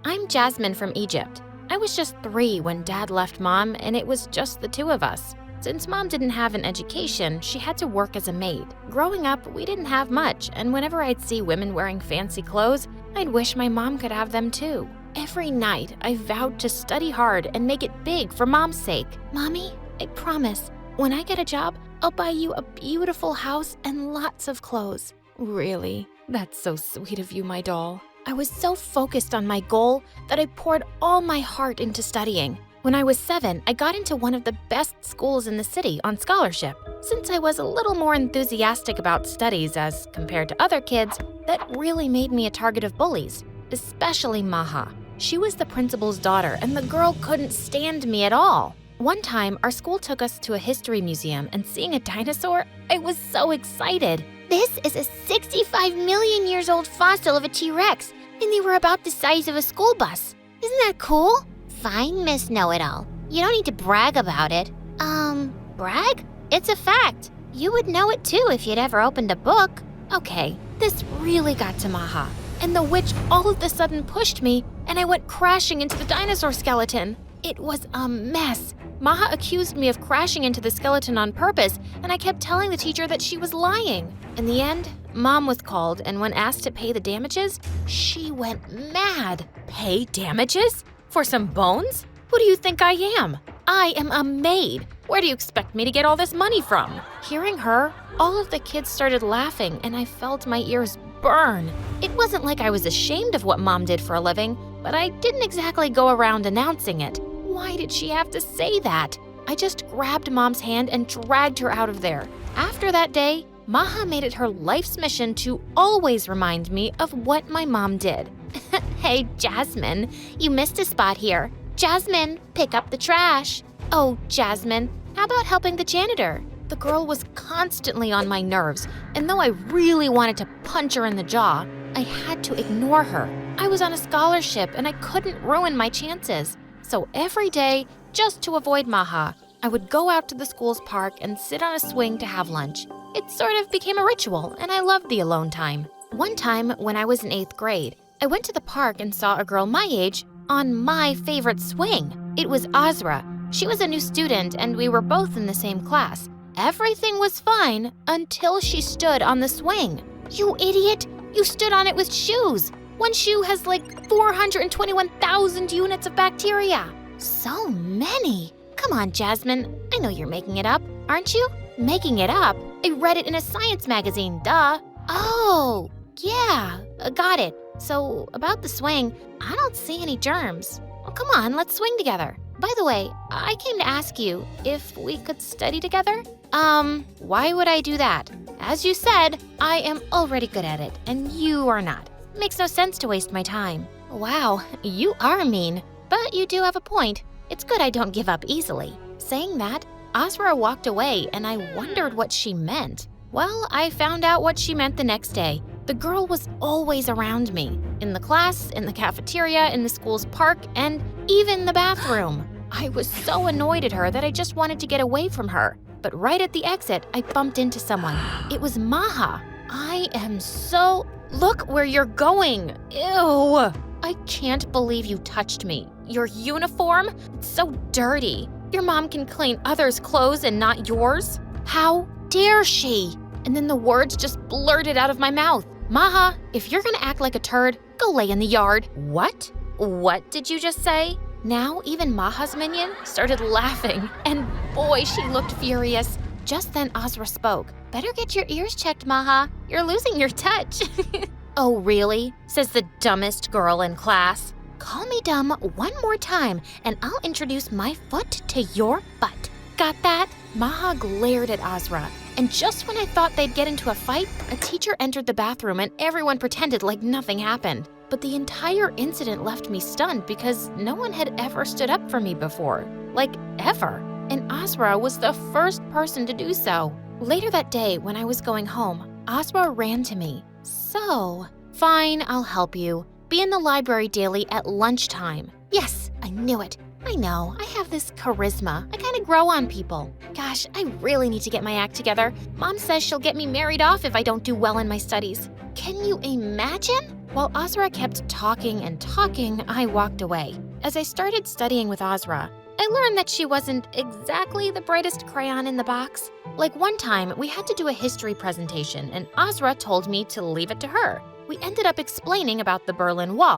I'm Jasmine from Egypt. I was just 3 when Dad left Mom, and it was just the 2 of us. Since Mom didn't have an education, she had to work as a maid. Growing up, we didn't have much, and whenever I'd see women wearing fancy clothes, I'd wish my mom could have them too. Every night, I vowed to study hard and make it big for Mom's sake. Mommy, I promise, when I get a job, I'll buy you a beautiful house and lots of clothes. Really? That's so sweet of you, my doll. I was so focused on my goal that I poured all my heart into studying. When I was 7, I got into one of the best schools in the city on scholarship. Since I was a little more enthusiastic about studies as compared to other kids, that really made me a target of bullies, especially Maha. She was the principal's daughter, and the girl couldn't stand me at all. One time, our school took us to a history museum, and seeing a dinosaur, I was so excited. This is a 65 million years old fossil of a T-Rex, and they were about the size of a school bus. Isn't that cool? Fine, Miss Know-It-All. You don't need to brag about it. Brag? It's a fact. You would know it too if you'd ever opened a book. Okay, this really got to Maha, and the witch all of a sudden pushed me, and I went crashing into the dinosaur skeleton. It was a mess. Maha accused me of crashing into the skeleton on purpose, and I kept telling the teacher that she was lying. In the end, Mom was called, and when asked to pay the damages, she went mad. Pay damages? For some bones? Who do you think I am? I am a maid. Where do you expect me to get all this money from? Hearing her, all of the kids started laughing, and I felt my ears burn. It wasn't like I was ashamed of what Mom did for a living, but I didn't exactly go around announcing it. Why did she have to say that? I just grabbed Mom's hand and dragged her out of there. After that day, Maha made it her life's mission to always remind me of what my mom did. Hey, Jasmine, you missed a spot here. Jasmine, pick up the trash. Oh, Jasmine, how about helping the janitor? The girl was constantly on my nerves, and though I really wanted to punch her in the jaw, I had to ignore her. I was on a scholarship, and I couldn't ruin my chances. So every day, just to avoid Maha, I would go out to the school's park and sit on a swing to have lunch. It sort of became a ritual, and I loved the alone time. One time, when I was in 8th grade, I went to the park and saw a girl my age on my favorite swing. It was Azra. She was a new student, and we were both in the same class. Everything was fine until she stood on the swing. You idiot! You stood on it with shoes. One shoe has like 421,000 units of bacteria. So many. Come on, Jasmine. I know you're making it up, aren't you? Making it up? I read it in a science magazine, duh. Oh, yeah, got it. So, about the swing, I don't see any germs. Well, come on, let's swing together. By the way, I came to ask you if we could study together. Why would I do that? As you said, I am already good at it, and you are not. Makes no sense to waste my time. Wow, you are mean, but you do have a point. It's good I don't give up easily. Saying that, Azra walked away, and I wondered what she meant. Well, I found out what she meant the next day. The girl was always around me. In the class, in the cafeteria, in the school's park, and even the bathroom. I was so annoyed at her that I just wanted to get away from her. But right at the exit, I bumped into someone. It was Maha. I am so... Look where you're going. Ew. I can't believe you touched me. Your uniform? It's so dirty. Your mom can clean others' clothes and not yours? How dare she? And then the words just blurted out of my mouth. Maha, if you're gonna act like a turd, go lay in the yard. What? What did you just say? Now even Maha's minion started laughing, and boy, she looked furious. Just then Azra spoke. Better get your ears checked, Maha. You're losing your touch. Oh, really? Says the dumbest girl in class. Call me dumb one more time, and I'll introduce my foot to your butt. Got that? Maha glared at Azra, and just when I thought they'd get into a fight, a teacher entered the bathroom and everyone pretended like nothing happened. But the entire incident left me stunned because no one had ever stood up for me before. Like, ever. And Azra was the first person to do so. Later that day, when I was going home, Azra ran to me. So, fine, I'll help you. Be in the library daily at lunchtime. Yes, I knew it. I know, I have this charisma. I kind of grow on people. Gosh, I really need to get my act together. Mom says she'll get me married off if I don't do well in my studies. Can you imagine? While Azra kept talking and talking, I walked away. As I started studying with Azra, I learned that she wasn't exactly the brightest crayon in the box. Like one time, we had to do a history presentation, and Azra told me to leave it to her. We ended up explaining about the Berlin Wall.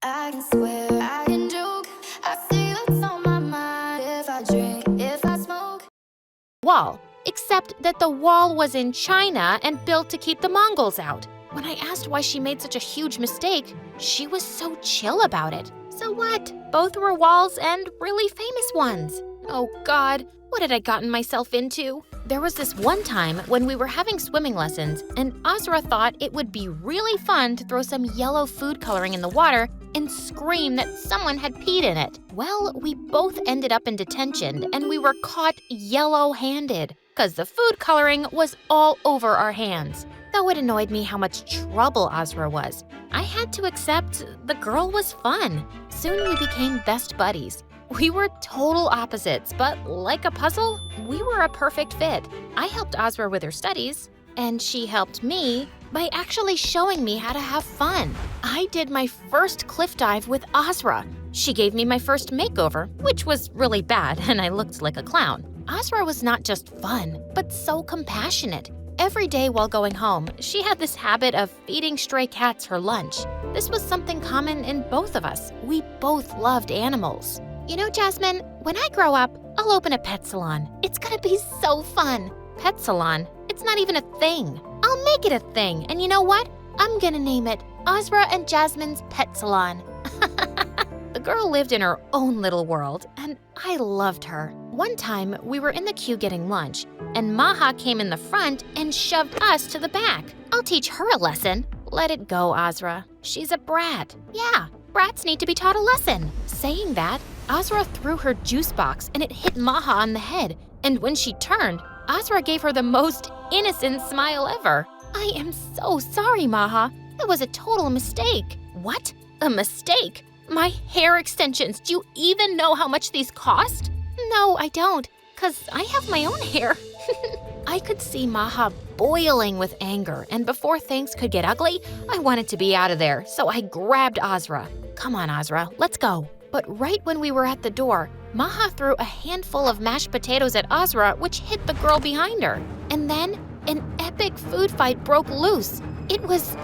I can swear, I can joke. I see what's on my mind. If I drink, if I smoke. Wall, except that the wall was in China and built to keep the Mongols out. When I asked why she made such a huge mistake, she was so chill about it. So what? Both were walls and really famous ones. Oh God, what had I gotten myself into? There was this one time when we were having swimming lessons, and Azra thought it would be really fun to throw some yellow food coloring in the water and scream that someone had peed in it. Well, we both ended up in detention, and we were caught yellow-handed, because the food coloring was all over our hands. Though it annoyed me how much trouble Azra was, I had to accept the girl was fun. Soon we became best buddies. We were total opposites, but like a puzzle, we were a perfect fit. I helped Azra with her studies, and she helped me by actually showing me how to have fun. I did my first cliff dive with Azra. She gave me my first makeover, which was really bad, and I looked like a clown. Azra was not just fun, but so compassionate. Every day while going home, she had this habit of feeding stray cats her lunch. This was something common in both of us. We both loved animals. You know, Jasmine, when I grow up, I'll open a pet salon. It's gonna be so fun. Pet salon? It's not even a thing. I'll make it a thing, and you know what? I'm gonna name it Azra and Jasmine's Pet Salon. The girl lived in her own little world, and I loved her. One time, we were in the queue getting lunch, and Maha came in the front and shoved us to the back. I'll teach her a lesson. Let it go, Azra. She's a brat. Yeah, brats need to be taught a lesson. Saying that, Azra threw her juice box and it hit Maha on the head, and when she turned, Azra gave her the most innocent smile ever. I am so sorry, Maha. It was a total mistake. What? A mistake? My hair extensions, do you even know how much these cost? No, I don't, 'cause I have my own hair. I could see Maha boiling with anger, and before things could get ugly, I wanted to be out of there, so I grabbed Azra. Come on, Azra, let's go. But right when we were at the door, Maha threw a handful of mashed potatoes at Azra, which hit the girl behind her. And then an epic food fight broke loose. It was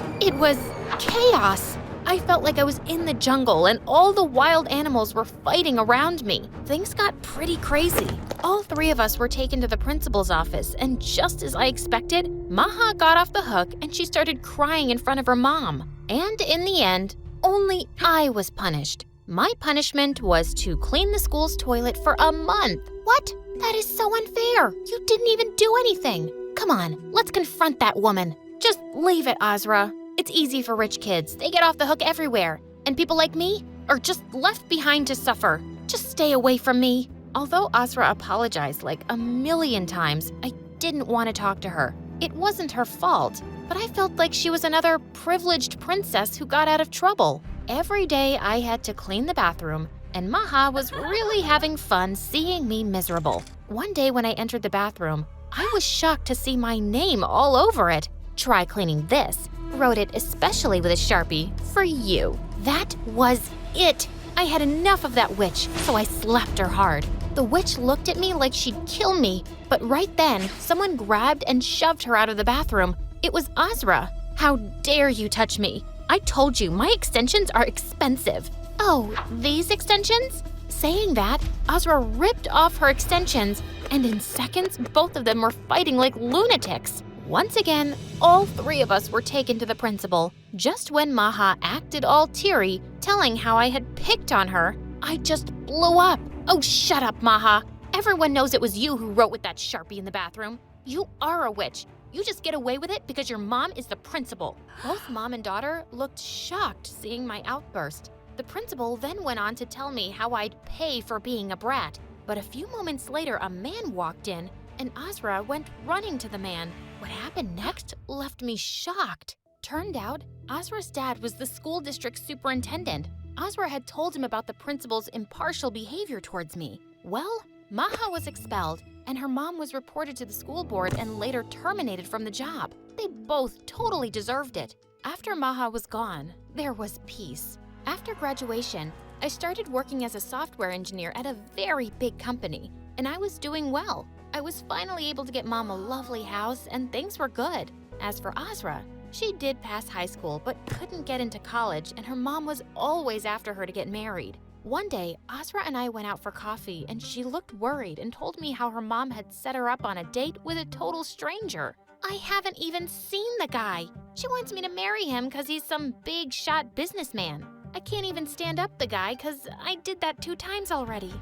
chaos. I felt like I was in the jungle and all the wild animals were fighting around me. Things got pretty crazy. All three of us were taken to the principal's office, and just as I expected, Maha got off the hook and she started crying in front of her mom. And in the end, only I was punished. My punishment was to clean the school's toilet for a month. What? That is so unfair. You didn't even do anything. Come on, let's confront that woman. Just leave it, Azra. It's easy for rich kids. They get off the hook everywhere. And people like me are just left behind to suffer. Just stay away from me. Although Azra apologized like a million times, I didn't want to talk to her. It wasn't her fault, but I felt like she was another privileged princess who got out of trouble. Every day I had to clean the bathroom, and Maha was really having fun seeing me miserable. One day when I entered the bathroom, I was shocked to see my name all over it. Try cleaning this. Wrote it especially with a Sharpie for you. That was it. I had enough of that witch, so I slapped her hard. The witch looked at me like she'd kill me, but right then, someone grabbed and shoved her out of the bathroom. It was Azra. How dare you touch me? I told you, my extensions are expensive. Oh, these extensions? Saying that, Azra ripped off her extensions, and in seconds, both of them were fighting like lunatics. Once again, all three of us were taken to the principal. Just when Maha acted all teary, telling how I had picked on her, I just blew up. Oh, shut up, Maha. Everyone knows it was you who wrote with that Sharpie in the bathroom. You are a witch. You just get away with it because your mom is the principal. Both mom and daughter looked shocked seeing my outburst. The principal then went on to tell me how I'd pay for being a brat. But a few moments later, a man walked in, and Azra went running to the man. What happened next left me shocked. Turned out, Azra's dad was the school district superintendent. Azra had told him about the principal's impartial behavior towards me. Well, Maha was expelled, and her mom was reported to the school board and later terminated from the job. They both totally deserved it. After Maha was gone, there was peace. After graduation, I started working as a software engineer at a very big company, and I was doing well. I was finally able to get Mom a lovely house, and things were good. As for Azra, she did pass high school but couldn't get into college, and her mom was always after her to get married. One day, Azra and I went out for coffee, and she looked worried and told me how her mom had set her up on a date with a total stranger. I haven't even seen the guy. She wants me to marry him because he's some big shot businessman. I can't even stand up the guy because I did that 2 times already.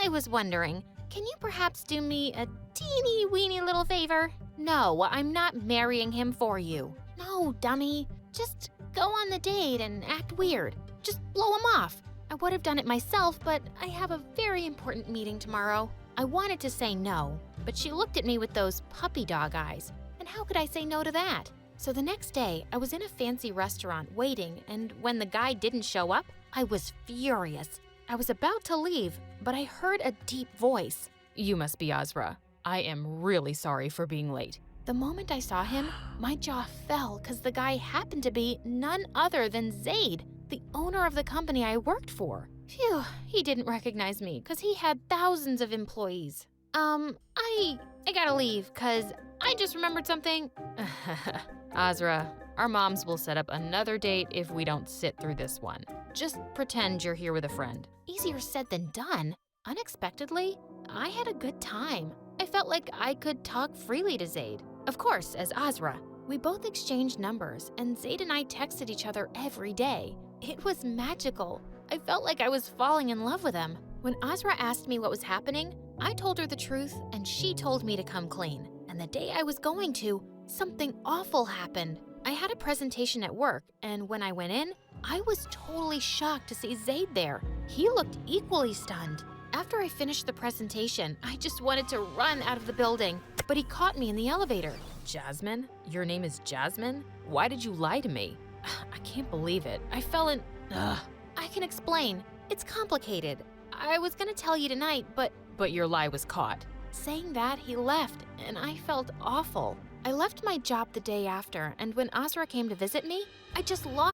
I was wondering, can you perhaps do me a teeny weeny little favor? No, I'm not marrying him for you. No, dummy. Just go on the date and act weird. Just blow him off. I would have done it myself, but I have a very important meeting tomorrow. I wanted to say no, but she looked at me with those puppy dog eyes. And how could I say no to that? So the next day, I was in a fancy restaurant waiting, and when the guy didn't show up, I was furious. I was about to leave, but I heard a deep voice. You must be Azra. I am really sorry for being late. The moment I saw him, my jaw fell because the guy happened to be none other than Zaid, the owner of the company I worked for. Phew, he didn't recognize me because he had thousands of employees. I gotta leave because I just remembered something. Azra, our moms will set up another date if we don't sit through this one. Just pretend you're here with a friend. Easier said than done. Unexpectedly, I had a good time. I felt like I could talk freely to Zaid. Of course, as Azra. We both exchanged numbers, and Zaid and I texted each other every day. It was magical. I felt like I was falling in love with him. When Azra asked me what was happening, I told her the truth, and she told me to come clean. And the day I was going to, something awful happened. I had a presentation at work, and when I went in, I was totally shocked to see Zaid there. He looked equally stunned. After I finished the presentation, I just wanted to run out of the building, but he caught me in the elevator. Jasmine? Your name is Jasmine? Why did you lie to me? I can't believe it. I fell in. I can explain. It's complicated. I was gonna tell you tonight, but your lie was caught. Saying that, he left, and I felt awful. I left my job the day after, and when Azra came to visit me, I just lost.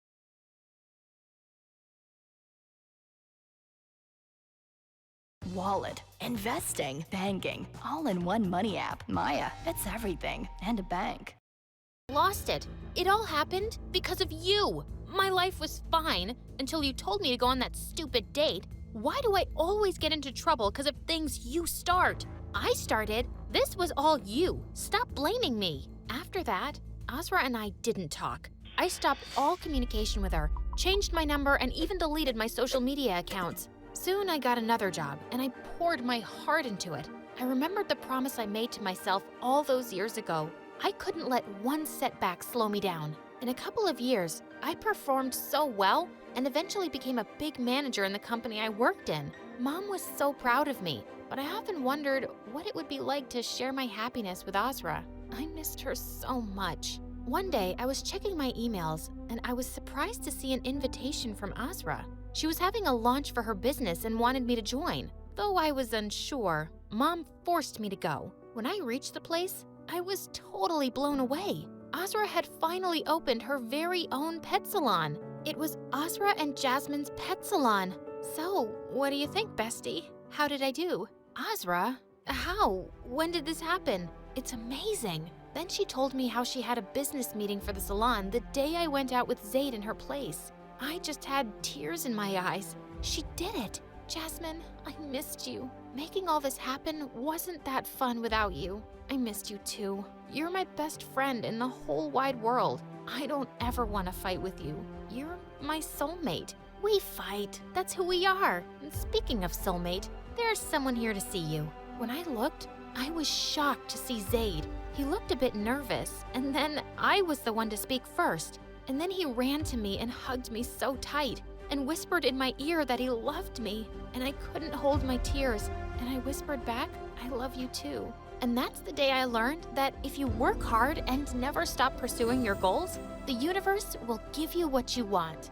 Wallet, investing, banking, all in one money app. Maya, it's everything, and a bank. Lost it. It all happened because of you. My life was fine until you told me to go on that stupid date. Why do I always get into trouble because of things you start? I started. This was all you. Stop blaming me. After that, Azra and I didn't talk. I stopped all communication with her, changed my number, and even deleted my social media accounts. Soon I got another job, and I poured my heart into it. I remembered the promise I made to myself all those years ago. I couldn't let one setback slow me down. In a couple of years, I performed so well and eventually became a big manager in the company I worked in. Mom was so proud of me, but I often wondered what it would be like to share my happiness with Azra. I missed her so much. One day, I was checking my emails, and I was surprised to see an invitation from Azra. She was having a launch for her business and wanted me to join. Though I was unsure, Mom forced me to go. When I reached the place, I was totally blown away. Azra had finally opened her very own pet salon. It was Azra and Jasmine's pet salon. So, what do you think, bestie? How did I do? Azra? How? When did this happen? It's amazing. Then she told me how she had a business meeting for the salon the day I went out with Zaid in her place. I just had tears in my eyes. She did it. Jasmine, I missed you. Making all this happen wasn't that fun without you. I missed you too. You're my best friend in the whole wide world. I don't ever want to fight with you. You're my soulmate. We fight. That's who we are. And speaking of soulmate, there's someone here to see you. When I looked, I was shocked to see Zaid. He looked a bit nervous, and then I was the one to speak first. And then he ran to me and hugged me so tight and whispered in my ear that he loved me, and I couldn't hold my tears. And I whispered back, I love you too. And that's the day I learned that if you work hard and never stop pursuing your goals, the universe will give you what you want.